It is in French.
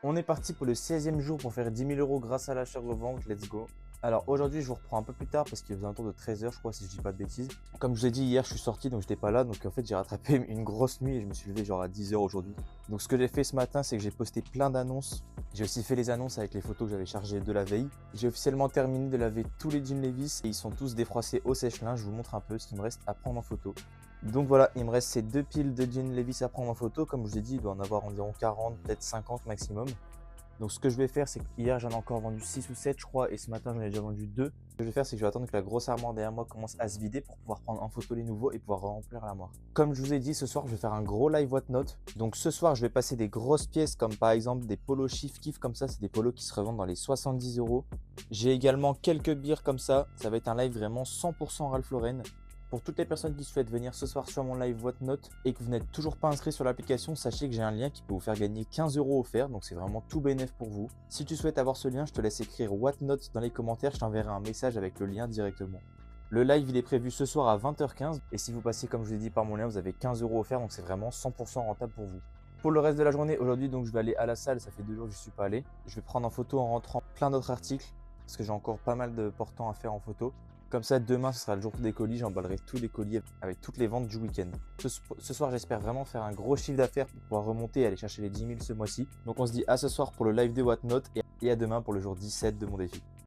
On est parti pour le 16e jour pour faire 10 000 € grâce à l'achat-revente, let's go. Alors aujourd'hui je vous reprends un peu plus tard parce qu'il faisait un tour de 13 h je crois si je dis pas de bêtises. Comme je vous ai dit hier je suis sorti donc j'étais pas là donc en fait j'ai rattrapé une grosse nuit et je me suis levé genre à 10 h aujourd'hui. Donc ce que j'ai fait ce matin c'est que j'ai posté plein d'annonces. J'ai aussi fait les annonces avec les photos que j'avais chargées de la veille. J'ai officiellement terminé de laver tous les jeans Levi's et ils sont tous défroissés au sèche-linge. Je vous montre un peu ce qu'il me reste à prendre en photo. Donc voilà, il me reste ces deux piles de jeans Levi's à prendre en photo. Comme je vous ai dit, il doit en avoir environ 40, peut-être 50 maximum. Donc ce que je vais faire, c'est qu'hier j'en ai encore vendu 6 ou 7 je crois et ce matin j'en ai déjà vendu 2. Ce que je vais faire, c'est que je vais attendre que la grosse armoire derrière moi commence à se vider pour pouvoir prendre en photo les nouveaux et pouvoir remplir l'armoire. Comme je vous ai dit, ce soir je vais faire un gros live Whatnot. Donc ce soir je vais passer des grosses pièces comme par exemple des polos Chief Kiff comme ça, c'est des polos qui se revendent dans les 70 €. J'ai également quelques bières comme ça va être un live vraiment 100% Ralph Lauren. Pour toutes les personnes qui souhaitent venir ce soir sur mon live Whatnot et que vous n'êtes toujours pas inscrit sur l'application, sachez que j'ai un lien qui peut vous faire gagner 15 € offerts, donc c'est vraiment tout bénéf pour vous. Si tu souhaites avoir ce lien, je te laisse écrire Whatnot dans les commentaires, je t'enverrai un message avec le lien directement. Le live il est prévu ce soir à 20 h 15 et si vous passez comme je vous ai dit par mon lien, vous avez 15 € offerts, donc c'est vraiment 100% rentable pour vous. Pour le reste de la journée, aujourd'hui donc je vais aller à la salle, ça fait 2 jours que je ne suis pas allé. Je vais prendre en photo en rentrant plein d'autres articles parce que j'ai encore pas mal de portants à faire en photo. Comme ça, demain, ce sera le jour des colis. J'emballerai tous les colis avec toutes les ventes du week-end. Ce soir, j'espère vraiment faire un gros chiffre d'affaires pour pouvoir remonter et aller chercher les 10 000 ce mois-ci. Donc, on se dit à ce soir pour le live de Whatnot et à demain pour le jour 17 de mon défi.